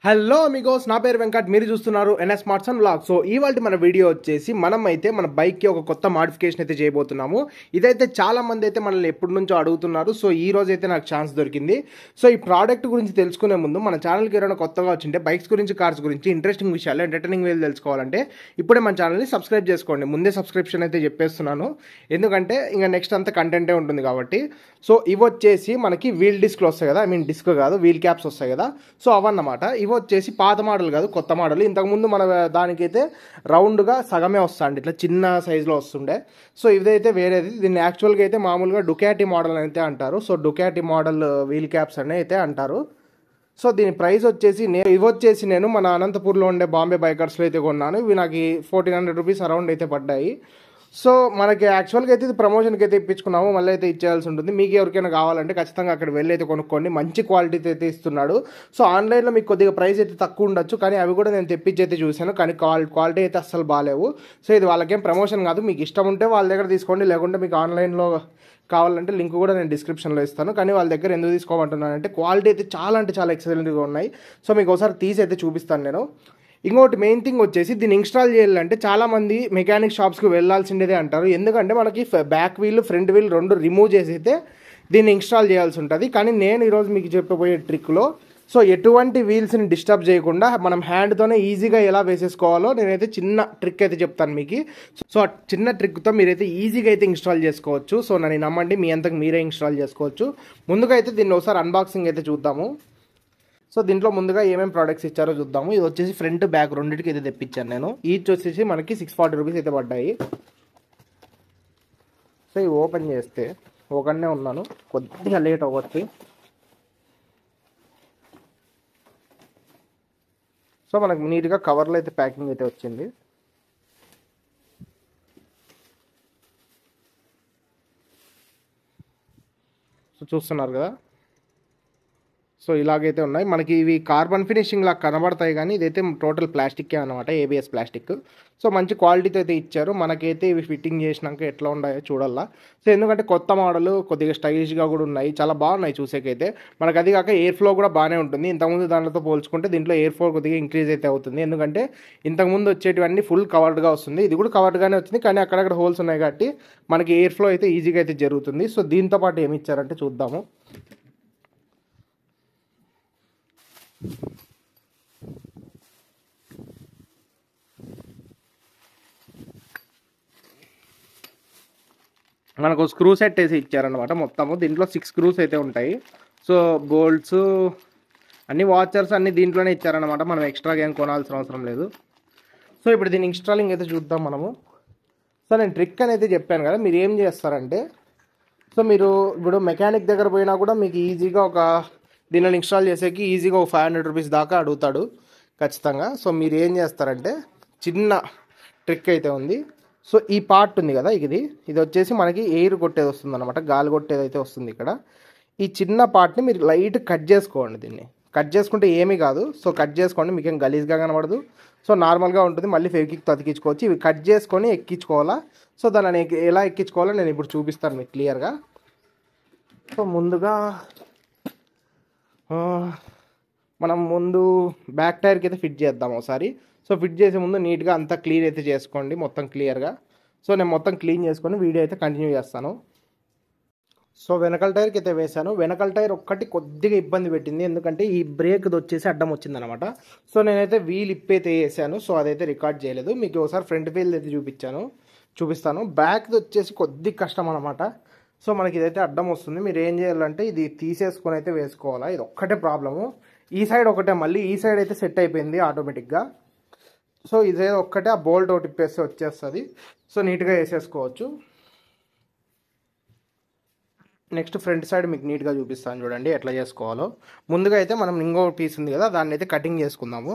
Hello Amigos, నా పేరు వెంకట్. మీరు చూస్తున్నారు NS smarts and vlog. So ఇవాళ మన వీడియో వచ్చేసి మనం అయితే మన బైక్కి ఒక కొత్త మాడిఫికేషన్ అయితే చేయబోతున్నాము. ఇదైతే చాలా మంది అయితే మనల్ని ఎప్పటి నుంచో అడుగుతున్నారు. సో ఈ రోజు అయితే నాకు ఛాన్స్ దొరికింది. సో ఈ ప్రోడక్ట్ గురించి తెలుసుకునే ముందు మన ఛానల్కి ఎవరైనా కొత్తగా వచ్చింటే బైక్స్ గురించి, కార్స్ గురించి ఇంట్రెస్టింగ్ విషయాలు, ఎంటర్టైనింగ్ వేలు తెలుసుకోవాలంటే ఇప్పుడే మన ఛానల్ని సబ్స్క్రైబ్ చేసుకోండి. ముందే సబ్స్క్రిప్షన్ అయితే చెప్పేస్తున్నాను, ఎందుకంటే ఇంకా నెక్స్ట్ అంతా కంటెంటే ఉంటుంది కాబట్టి. సో ఇవి వచ్చేసి మనకి వీల్ డిస్క్లు వస్తాయి కదా, ఐ మీన్ డిస్క్ కాదు, వీల్ క్యాప్స్ వస్తాయి కదా. సో అవన్నమాట. ఇవి వచ్చేసి పాత మోడల్ కాదు, కొత్త మోడల్. ఇంతకుముందు మన దానికైతే రౌండ్గా సగమే వస్తుంది, ఇట్లా చిన్న సైజులో వస్తుండే. సో ఇదైతే వేరేది. దీన్ని యాక్చువల్గా అయితే మామూలుగా డుకాటి మోడల్ అయితే అంటారు. So Ducati model wheel caps అని అయితే అంటారు. సో దీని ప్రైస్ వచ్చేసి ఇవి వచ్చేసి నేను మన అనంతపూర్లో ఉండే బాంబే బైకర్స్లో అయితే కొన్నాను. ఇవి నాకు 1400 రూపీస్ అరౌండ్ అయితే పడ్డాయి. సో మనకి యాక్చువల్గా అయితే ఇది ప్రమోషన్కి అయితే ఇప్పించుకున్నాము, మళ్ళీ అయితే ఇచ్చేయాల్సి ఉంటుంది. మీకు ఎవరికైనా కావాలంటే ఖచ్చితంగా అక్కడ వెళ్ళి అయితే కొనుక్కోండి, మంచి క్వాలిటీతో అయితే ఇస్తున్నాడు. సో ఆన్లైన్లో మీకు కొద్దిగా ప్రైస్ అయితే తక్కువ ఉండొచ్చు, కానీ అవి కూడా నేను తెప్పించి అయితే చూశాను, కానీ క్వాలిటీ అయితే అస్సలు బాగాలేవు. సో ఇది వాళ్ళకేం ప్రమోషన్ కాదు, మీకు ఇష్టం ఉంటే వాళ్ళ దగ్గర తీసుకోండి, లేకుంటే మీకు ఆన్లైన్లో కావాలంటే లింక్ కూడా నేను డిస్క్రిప్షన్లో ఇస్తాను. కానీ వాళ్ళ దగ్గర ఎందుకు తీసుకోమంటున్నానంటే క్వాలిటీ అయితే చాలా అంటే చాలా ఎక్సలెంట్గా ఉన్నాయి. సో మీకు ఒకసారి తీసి అయితే చూపిస్తాను నేను. ఇంకోటి మెయిన్ థింగ్ వచ్చేసి దీన్ని ఇన్స్టాల్ చేయాలంటే చాలామంది మెకానిక్ షాప్స్కి వెళ్ళాల్సిందే అంటారు, ఎందుకంటే మనకి బ్యాక్ వీల్, ఫ్రంట్ వీల్ రెండు రిమూవ్ చేసి అయితే దీన్ని ఇన్స్టాల్ చేయాల్సి ఉంటుంది. కానీ నేను ఈరోజు మీకు చెప్పబోయే ట్రిక్లో సో ఎటువంటి వీల్స్ని డిస్టర్బ్ చేయకుండా మనం హ్యాండ్తోనే ఈజీగా ఎలా వేసేసుకోవాలో నేనైతే చిన్న ట్రిక్ అయితే చెప్తాను మీకు. సో ఆ చిన్న ట్రిక్తో మీరైతే ఈజీగా అయితే ఇన్స్టాల్ చేసుకోవచ్చు. సో నన్ను నమ్మండి, మీ అంతకు మీరే ఇన్స్టాల్ చేసుకోవచ్చు. ముందుగా అయితే దీన్ని ఒకసారి అన్బాక్సింగ్ అయితే చూద్దాము. సో దీంట్లో ముందుగా ఏమేమి ప్రోడక్ట్స్ ఇచ్చారో చూద్దాము. ఇది వచ్చేసి ఫ్రంట్ బ్యాక్ రెండింటికి అయితే తెప్పించాను నేను. ఈచ్ వచ్చేసి మనకి 640 రూపీస్ అయితే పడ్డాయి. సో ఇవి ఓపెన్ చేస్తే ఒకనే ఉన్నాను, కొద్దిగా లేట్ అవ్వచ్చు. సో మనకు నీట్గా కవర్లో అయితే ప్యాకింగ్ అయితే వచ్చింది. సో చూస్తున్నారు కదా, సో ఇలాగైతే ఉన్నాయి. మనకి ఇవి కార్బన్ ఫినిషింగ్ లాగా కనబడతాయి, కానీ ఇదైతే టోటల్ ప్లాస్టిక్కే అనమాట, ఏబిఎస్ ప్లాస్టిక్. సో మంచి క్వాలిటీతో అయితే ఇచ్చారు. మనకైతే ఇవి ఫిట్టింగ్ చేసినాక ఎట్లా ఉన్నాయో చూడాలా. సో ఎందుకంటే కొత్త మోడల్, కొద్దిగా స్టైలిష్గా కూడా ఉన్నాయి, చాలా బాగున్నాయి చూసేకైతే. మనకు అది కాక ఎయిర్ ఫ్లో కూడా బాగానే ఉంటుంది. ఇంతకుముందు దానితో పోల్చుకుంటే దీంట్లో ఎయిర్ ఫ్లో కొద్దిగా ఇంక్రీజ్ అయితే అవుతుంది, ఎందుకంటే ఇంతకుముందు వచ్చేటివన్నీ ఫుల్ కవర్డ్గా వస్తుంది, ఇది కూడా కవర్డ్గానే వచ్చింది, కానీ అక్కడక్కడ హోల్స్ ఉన్నాయి కాబట్టి మనకి ఎయిర్ ఫ్లో అయితే ఈజీగా అయితే జరుగుతుంది. సో దీంతో పాటు ఏమి ఇచ్చారంటే చూద్దాము. మనకు స్క్రూ సెట్ వేసి ఇచ్చారనమాట మొత్తము. దీంట్లో 6 స్క్రూస్ అయితే ఉంటాయి. సో బోల్ట్స్ అన్ని, వాచర్స్ అన్ని దీంట్లోనే ఇచ్చారనమాట, మనం ఎక్స్ట్రాగా ఏం కొనాల్సిన అవసరం లేదు. సో ఇప్పుడు దీన్ని ఇన్స్టాలింగ్ అయితే చూద్దాం మనము. సో నేను ట్రిక్ అనేది చెప్పాను కదా, మీరు ఏం చేస్తారంటే, సో మీరు ఇప్పుడు మెకానిక్ దగ్గర పోయినా కూడా మీకు ఈజీగా దీనిని ఇన్స్టాల్ చేసేకి ఈజీగా ఒక 500 రూపీస్ దాకా అడుగుతాడు ఖచ్చితంగా. సో మీరు ఏం చేస్తారంటే, చిన్న ట్రిక్ అయితే ఉంది. సో ఈ పార్ట్ ఉంది కదా, ఇది వచ్చేసి మనకి ఎయిర్ కొట్టేది వస్తుంది అనమాట, గాలి కొట్టేది అయితే వస్తుంది ఇక్కడ. ఈ చిన్న పార్ట్ని మీరు లైట్ కట్ చేసుకోండి. దీన్ని కట్ చేసుకుంటే ఏమీ కాదు. సో కట్ చేసుకోండి, మీకు ఏం గలీజ్గా కనబడదు. సో నార్మల్గా ఉంటుంది, మళ్ళీ ఫెవిక్విక్తో అతికించుకోవచ్చు. ఇవి కట్ చేసుకొని ఎక్కించుకోవాలా. సో దాన్ని ఎలా ఎక్కించుకోవాలో నేను ఇప్పుడు చూపిస్తాను మీకు క్లియర్గా. సో ముందుగా మనం ముందు బ్యాక్ టైర్కి అయితే ఫిట్ చేద్దాం ఒకసారి. సో ఫిట్ చేసే ముందు నీట్గా అంతా క్లీన్ అయితే చేసుకోండి, మొత్తం క్లియర్గా. సో నేను మొత్తం క్లీన్ చేసుకొని వీడియో అయితే కంటిన్యూ చేస్తాను. సో వెనకల టైర్కి అయితే వేసాను. వెనకల టైర్ ఒక్కటి కొద్దిగా ఇబ్బంది పెట్టింది, ఎందుకంటే ఈ బ్రేక్ది వచ్చేసి అడ్డం వచ్చిందనమాట. సో నేనైతే వీల్ ఇప్ అయితే వేసాను, సో అదైతే రికార్డ్ చేయలేదు. మీకు ఒకసారి ఫ్రంట్ వీల్ అయితే చూపిస్తాను. బ్యాక్ది వచ్చేసి కొద్ది కష్టం అనమాట. సో మనకి ఇదైతే అడ్డం వస్తుంది. మీరు ఏం చేయాలంటే ఇది తీసేసుకొని అయితే వేసుకోవాలా, ఇది ఒక్కటే ప్రాబ్లము. ఈ సైడ్ ఒకటే, మళ్ళీ ఈ సైడ్ అయితే సెట్ అయిపోయింది ఆటోమేటిక్గా. సో ఇదే ఒక్కటే, ఆ బోల్ట్ ఒకటి ఇప్పేస్తే వచ్చేస్తుంది. సో నీట్గా వేసేసుకోవచ్చు. నెక్స్ట్ ఫ్రంట్ సైడ్ మీకు నీట్గా చూపిస్తాను చూడండి ఎట్లా చేసుకోవాలో. ముందుగా అయితే మనం ఇంకో పీస్ ఉంది కదా, దాన్ని అయితే కటింగ్ చేసుకుందాము.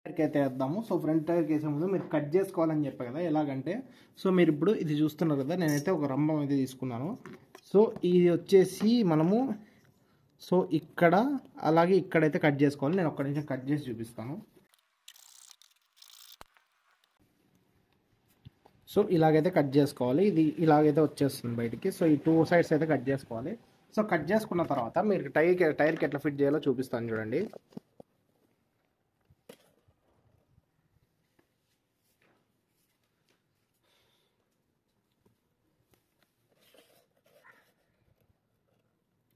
టైర్కి అయితే వేద్దాము. సో ఫ్రంట్ టైర్కి వేసే ముందు మీరు కట్ చేసుకోవాలని చెప్పాను కదా, ఎలాగంటే, సో మీరు ఇప్పుడు ఇది చూస్తున్నారు కదా, నేనైతే ఒక రంభం అయితే తీసుకున్నాను. సో ఇది వచ్చేసి మనము సో ఇక్కడ అలాగే ఇక్కడైతే కట్ చేసుకోవాలి. నేను ఒక్క నిమిషం కట్ చేసి చూపిస్తాను. సో ఇలాగైతే కట్ చేసుకోవాలి, ఇది ఇలాగైతే వచ్చేస్తుంది బయటికి. సో ఈ 2 సైడ్స్ అయితే కట్ చేసుకోవాలి. సో కట్ చేసుకున్న తర్వాత మీరు టైర్కి ఎట్లా ఫిట్ చేయాలో చూపిస్తాను చూడండి.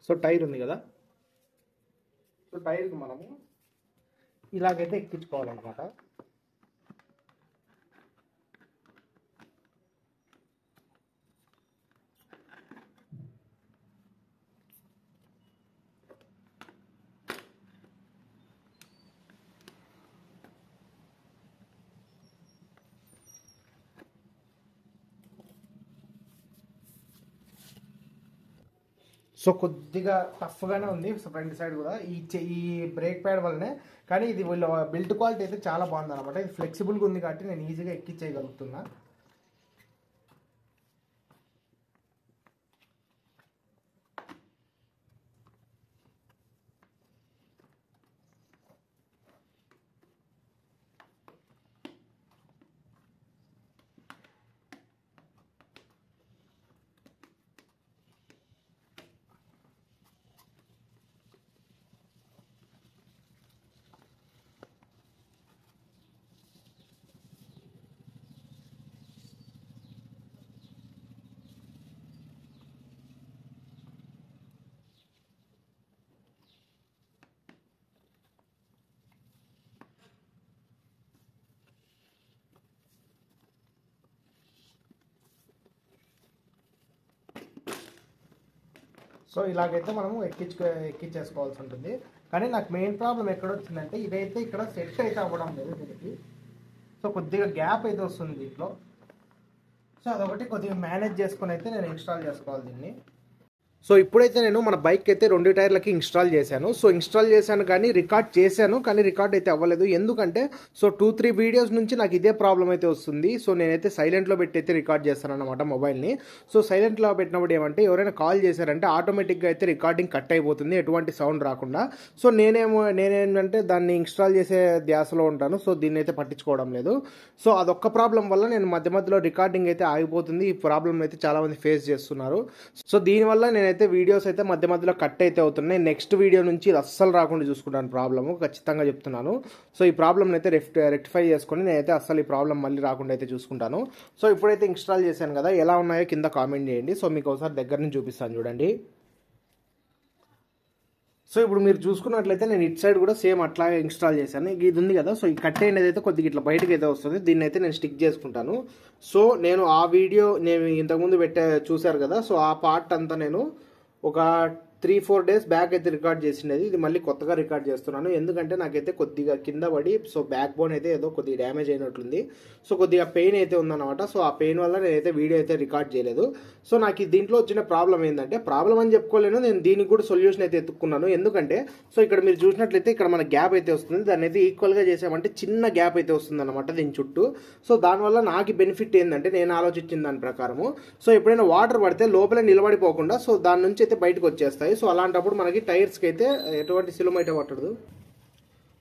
సో టైర్ ఉంది కదా, సో టైర్కి మనము ఇలాగైతే ఎక్కించుకోవాలన్నమాట. సో కొద్దిగా టఫ్గానే ఉంది ఫ్రంట్ సైడ్ కూడా, ఈ బ్రేక్ ప్యాడ్ వల్లనే. కానీ ఇది వీళ్ళ బిల్ట్ క్వాలిటీ అయితే చాలా బాగుంది అనమాట. ఇది ఫ్లెక్సిబుల్గా ఉంది కాబట్టి నేను ఈజీగా ఎక్కించేయగలుగుతున్నా. సో ఇలాగైతే మనము ఎక్కించేసుకోవాల్సి ఉంటుంది. కానీ నాకు మెయిన్ ప్రాబ్లం ఎక్కడ వచ్చిందంటే, ఇదైతే ఇక్కడ సెట్ అయితే అవ్వడం లేదు దీనికి. సో కొద్దిగా గ్యాప్ అయితే వస్తుంది దీంట్లో. సో అదొకటి కొద్దిగా మేనేజ్ చేసుకొని అయితే నేను ఇన్స్టాల్ చేసుకోవాలి దీన్ని. సో ఇప్పుడైతే నేను మన బైక్ అయితే 2 టైర్లకి ఇన్స్టాల్ చేశాను. సో ఇన్స్టాల్ చేశాను కానీ రికార్డ్ చేశాను, కానీ రికార్డ్ అయితే అవ్వలేదు. ఎందుకంటే సో 2-3 వీడియోస్ నుంచి నాకు ఇదే ప్రాబ్లం అయితే వస్తుంది. సో నేనైతే సైలెంట్లో పెట్టి అయితే రికార్డ్ చేస్తాను అనమాట మొబైల్ని. సో సైలెంట్లో పెట్టినప్పుడు ఏమంటే ఎవరైనా కాల్ చేశారంటే ఆటోమేటిక్గా అయితే రికార్డింగ్ కట్ అయిపోతుంది, ఎటువంటి సౌండ్ రాకుండా. సో నేనేంటంటే దాన్ని ఇన్స్టాల్ చేసే ధ్యాసలో ఉంటాను. సో దీన్ని అయితే పట్టించుకోవడం లేదు. సో అదొక్క ప్రాబ్లం వల్ల నేను మధ్య మధ్యలో రికార్డింగ్ అయితే ఆగిపోతుంది. ఈ ప్రాబ్లం అయితే చాలామంది ఫేస్ చేస్తున్నారు. సో దీనివల్ల నేనైతే వీడియోస్ అయితే మధ్య మధ్యలో కట్ అయితే అవుతున్నాయి. నెక్స్ట్ వీడియో నుంచి ఇది అస్సలు రాకుండా చూసుకుంటాను, ప్రాబ్లము ఖచ్చితంగా చెప్తున్నాను. సో ఈ ప్రాబ్లమ్ అయితే రెక్టిఫై చేసుకొని నేనైతే అస్సలు ఈ ప్రాబ్లం మళ్ళీ రాకుండా అయితే చూసుకుంటాను. సో ఇప్పుడైతే ఇన్స్టాల్ చేశాను కదా, ఎలా ఉన్నాయో కింద కామెంట్ చేయండి. సో మీకు ఒకసారి దగ్గర నుంచి చూపిస్తాను చూడండి. సో ఇప్పుడు మీరు చూసుకున్నట్లయితే నేను ఇటు సైడ్ కూడా సేమ్ అట్లాగే ఇన్స్టాల్ చేశాను. ఇది ఉంది కదా, సో ఈ కట్ అనేది అయితే కొద్దిగా ఇట్లా బయటకు అయితే వస్తుంది. దీన్ని అయితే నేను స్టిక్ చేసుకుంటాను. సో నేను ఆ వీడియో నేను ఇంతకుముందు చూశారు కదా, సో ఆ పార్ట్ అంతా నేను ఒక 3-4 డేస్ బ్యాక్ అయితే రికార్డ్ చేసినది. ఇది మళ్ళీ కొత్తగా రికార్డ్ చేస్తున్నాను. ఎందుకంటే నాకైతే కొద్దిగా కింద పడి సో బ్యాక్ బోన్ అయితే ఏదో కొద్దిగా డ్యామేజ్ అయినట్లుంది. సో కొద్దిగా పెయిన్ అయితే ఉందన్నమాట. సో ఆ పెయిన్ వల్ల నేనైతే వీడియో అయితే రికార్డ్ చేయలేదు. సో నాకు దీంట్లో వచ్చిన ప్రాబ్లం ఏంటంటే, ప్రాబ్లం అని చెప్పుకోలేను, నేను దీనికి కూడా సొల్యూషన్ అయితే ఎత్తుక్కున్నాను. ఎందుకంటే సో ఇక్కడ మీరు చూసినట్లయితే ఇక్కడ మన గ్యాప్ అయితే వస్తుంది. దాన్ని అయితే ఈక్వల్గా చేసామంటే చిన్న గ్యాప్ అయితే వస్తుంది అనమాట దీని చుట్టూ. సో దానివల్ల నాకు బెనిఫిట్ ఏంటంటే, నేను ఆలోచించిన దాని ప్రకారము, సో ఎప్పుడైనా వాటర్ పడితే లోపలే నిలబడిపోకుండా సో దాని నుంచి అయితే బయటకు వచ్చేస్తాయి. సో అలాంటప్పుడు మనకి టైర్స్కి అయితే ఎటువంటి సిలుమ అయితే పట్టదు.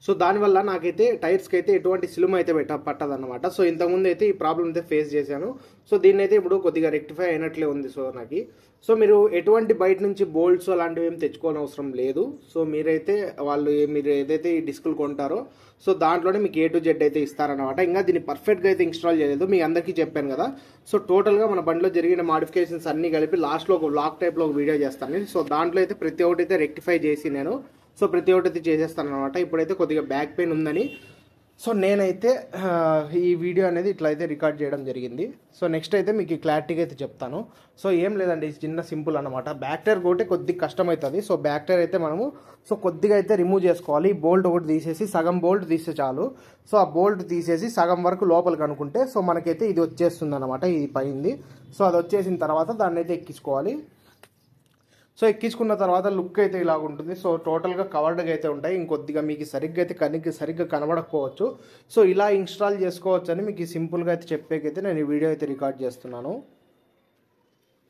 సో దానివల్ల నాకైతే టైర్స్కి అయితే ఎటువంటి సిలుమ అయితే పట్టదన్నమాట. సో ఇంతకుముందు అయితే ఈ ప్రాబ్లం అయితే ఫేస్ చేశాను. సో దీన్ని అయితే ఇప్పుడు కొద్దిగా రెక్టిఫై అయినట్లే ఉంది. సో నాకు సో మీరు ఎటువంటి బయట నుంచి బోల్ట్స్ అలాంటివి ఏం తెచ్చుకోని అవసరం లేదు. సో మీరైతే మీరు ఏదైతే ఈ డిస్కులు కొంటారో సో దాంట్లోనే మీకు A to Z అయితే ఇస్తారనమాట. ఇంకా దీన్ని పర్ఫెక్ట్గా అయితే ఇన్స్టాల్ చేయలేదు, మీ అందరికీ చెప్పాను కదా. సో టోటల్గా మన బండిలో జరిగిన మాడిఫికేషన్స్ అన్ని కలిపి లాస్ట్లో ఒక వ్లాగ్ టైప్లో ఒక వీడియో చేస్తాను. సో దాంట్లో అయితే ప్రతి ఒక్కటి అయితే రెక్టిఫై చేసి నేను సో ప్రతి ఒక్కటి అయితే చేసేస్తాను అనమాట. ఇప్పుడైతే కొద్దిగా బ్యాక్ పెయిన్ ఉందని సో నేనైతే ఈ వీడియో అనేది ఇట్లా అయితే రికార్డ్ చేయడం జరిగింది. సో నెక్స్ట్ అయితే మీకు క్లారిటీగా అయితే చెప్తాను. సో ఏం లేదండి, చిన్న సింపుల్ అనమాట. బ్యాక్ టైర్ ఒకటి కొద్దిగా కష్టమవుతుంది. సో బ్యాక్ టైర్ అయితే మనము సో కొద్దిగా అయితే రిమూవ్ చేసుకోవాలి. ఈ బోల్ట్ ఒకటి తీసేసి సగం బోల్ట్ తీస్తే చాలు. సో ఆ బోల్ట్ తీసేసి సగం వరకు లోపలికి అనుకుంటే సో మనకైతే ఇది వచ్చేస్తుంది అనమాట, ఇది పైంది. సో అది వచ్చేసిన తర్వాత దాన్ని అయితే ఎక్కించుకోవాలి. సో ఎక్కించుకున్న తర్వాత లుక్ అయితే ఇలాగ ఉంటుంది. సో టోటల్గా కవర్డ్గా అయితే ఉంటాయి. ఇంకొద్దిగా మీకు సరిగ్గా కనబడకపోవచ్చు. సో ఇలా ఇన్స్టాల్ చేసుకోవచ్చు అని మీకు సింపుల్గా అయితే చెప్పేకైతే నేను ఈ వీడియో అయితే రికార్డ్ చేస్తున్నాను.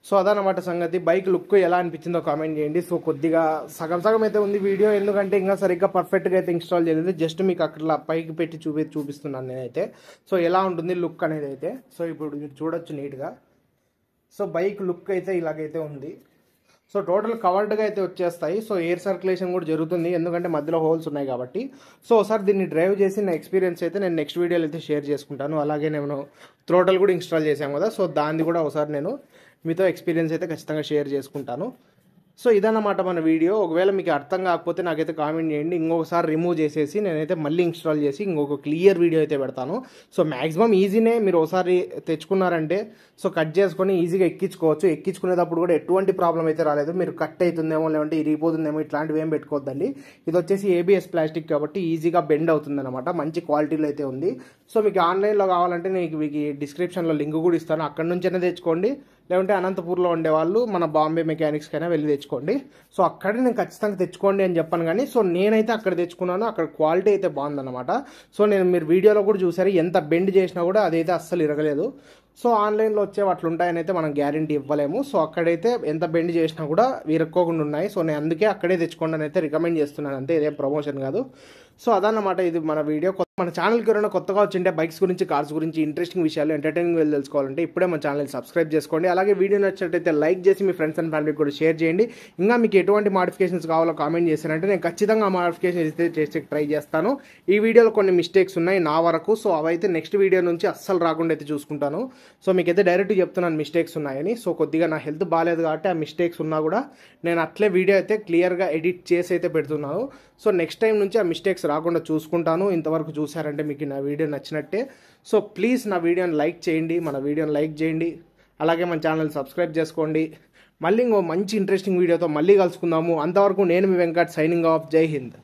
సో అదనమాట సంగతి. బైక్ లుక్ ఎలా అనిపించిందో కామెంట్ చేయండి. సో కొద్దిగా సగం అయితే ఉంది వీడియో, ఎందుకంటే ఇంకా సరిగ్గా పర్ఫెక్ట్గా అయితే ఇన్స్టాల్ చేయలేదు. జస్ట్ మీకు అక్కడ పైకి పెట్టి చూపిస్తున్నాను నేనైతే. సో ఎలా ఉంటుంది లుక్ అనేది అయితే. సో ఇప్పుడు మీరు చూడొచ్చు నీట్గా. సో బైక్ లుక్ అయితే ఇలాగైతే ఉంది. సో టోటల్ కవర్డ్గా అయితే వచ్చేస్తాయి. సో ఎయిర్ సర్క్యులేషన్ కూడా జరుగుతుంది, ఎందుకంటే మధ్యలో హోల్స్ ఉన్నాయి కాబట్టి. సో ఒకసారి దీన్ని డ్రైవ్ చేసి నా ఎక్స్పీరియన్స్ అయితే నేను నెక్స్ట్ వీడియోలో అయితే షేర్ చేసుకుంటాను. అలాగే నేను థ్రోటల్ కూడా ఇన్స్టాల్ చేశాను కదా, సో దాన్ని కూడా ఒకసారి నేను మీతో ఎక్స్పీరియన్స్ అయితే ఖచ్చితంగా షేర్ చేసుకుంటాను. సో ఇదన్నమాట మన వీడియో. ఒకవేళ మీకు అర్థం కాకపోతే నాకైతే కామెంట్ చేయండి. ఇంకొకసారి రిమూవ్ చేసేసి నేనైతే మళ్ళీ ఇన్స్టాల్ చేసి ఇంకొక క్లియర్ వీడియో అయితే పెడతాను. సో మ్యాక్సిమం ఈజీనే, మీరు ఒకసారి తెచ్చుకున్నారంటే సో కట్ చేసుకొని ఈజీగా ఎక్కించుకోవచ్చు. ఎక్కించుకునేటప్పుడు కూడా ఎటువంటి ప్రాబ్లం అయితే రాలేదు. మీరు కట్ అవుతుందేమో లేదంటే ఇరిగిపోతుందేమో ఇట్లాంటివి ఏం పెట్టుకోవద్దండి. ఇది వచ్చేసి ఏబిఎస్ ప్లాస్టిక్ కాబట్టి ఈజీగా బెండ్ అవుతుంది అనమాట. మంచి క్వాలిటీలో అయితే ఉంది. సో మీకు ఆన్లైన్లో కావాలంటే నేను మీకు డిస్క్రిప్షన్లో లింక్ కూడా ఇస్తాను, అక్కడ నుంచైనా తెచ్చుకోండి. లేదంటే అనంతపూర్లో ఉండేవాళ్ళు మన బాంబే మెకానిక్స్కైనా వెళ్ళి తెచ్చుకోండి. సో అక్కడే నేను ఖచ్చితంగా తెచ్చుకోండి అని చెప్పాను, కానీ సో నేనైతే అక్కడ తెచ్చుకున్నాను. అక్కడ క్వాలిటీ అయితే బాగుందన్నమాట. సో మీరు వీడియోలో కూడా చూసారు, ఎంత బెండ్ చేసినా కూడా అదైతే అస్సలు ఇరగలేదు. సో ఆన్లైన్లో వచ్చేవి అట్లుంటాయని అయితే మనం గ్యారంటీ ఇవ్వలేము. సో అక్కడైతే ఎంత బెండ్ చేసినా కూడా విరక్కోకుండా ఉన్నాయి. సో నేను అందుకే అక్కడే తెచ్చుకోండి అని అయితే రికమెండ్ చేస్తున్నాను, అంతే, ఇదేం ప్రమోషన్ కాదు. సో అదన్నమాట ఇది మన వీడియో. మన ఛానల్కి ఎవరైనా కొత్తగా వచ్చింటే బైక్స్ గురించి, కార్స్ గురించి, ఇంట్రెస్టింగ్ విషయాలు, ఎంటర్టైనింగ్ వెళ్ళి తెలుసుకోవాలంటే ఇప్పుడే మన ఛానల్ సబ్స్క్రైబ్ చేసుకోండి. అలాగే వీడియో నచ్చినట్టయితే లైక్ చేసి మీ ఫ్రెండ్స్ అండ్ ఫ్యామిలీకి కూడా షేర్ చేయండి. ఇంకా మీకు ఎటువంటి మాడిఫికేషన్స్ కావాలో కామెంట్ చేశారంటే నేను ఖచ్చితంగా మాడిఫికేషన్ అయితే చేసి ట్రై చేస్తాను. ఈ వీడియోలో కొన్ని మిస్టేక్స్ ఉన్నాయి నా వరకు. సో అవైతే నెక్స్ట్ వీడియో నుంచి అస్సలు రాకుండా అయితే చూసుకుంటాను. సో మీకైతే డైరెక్ట్ చెప్తున్నాను మిస్టేక్స్ ఉన్నాయని. సో కొద్దిగా నా హెల్త్ బాగాలేదు కాబట్టి ఆ మిస్టేక్స్ ఉన్నా కూడా నేను అట్లే వీడియో అయితే క్లియర్గా ఎడిట్ చేసి అయితే పెడుతున్నాను. సో నెక్స్ట్ టైం నుంచి ఆ మిస్టేక్స్ రాకుండా చూసుకుంటాను. ఇంతవరకు చూసారంటే మీకు నా వీడియో నచ్చినట్టే. సో ప్లీజ్ నా వీడియోని లైక్ చేయండి, మన వీడియోని లైక్ చేయండి. అలాగే మన ఛానల్ సబ్స్క్రైబ్ చేసుకోండి. మళ్ళీ ఇంకో మంచి ఇంట్రెస్టింగ్ వీడియోతో మళ్ళీ కలుసుకుందాము. అంతవరకు నేను మీ వెంకట్, సైనింగ్ ఆఫ్. జై హింద్.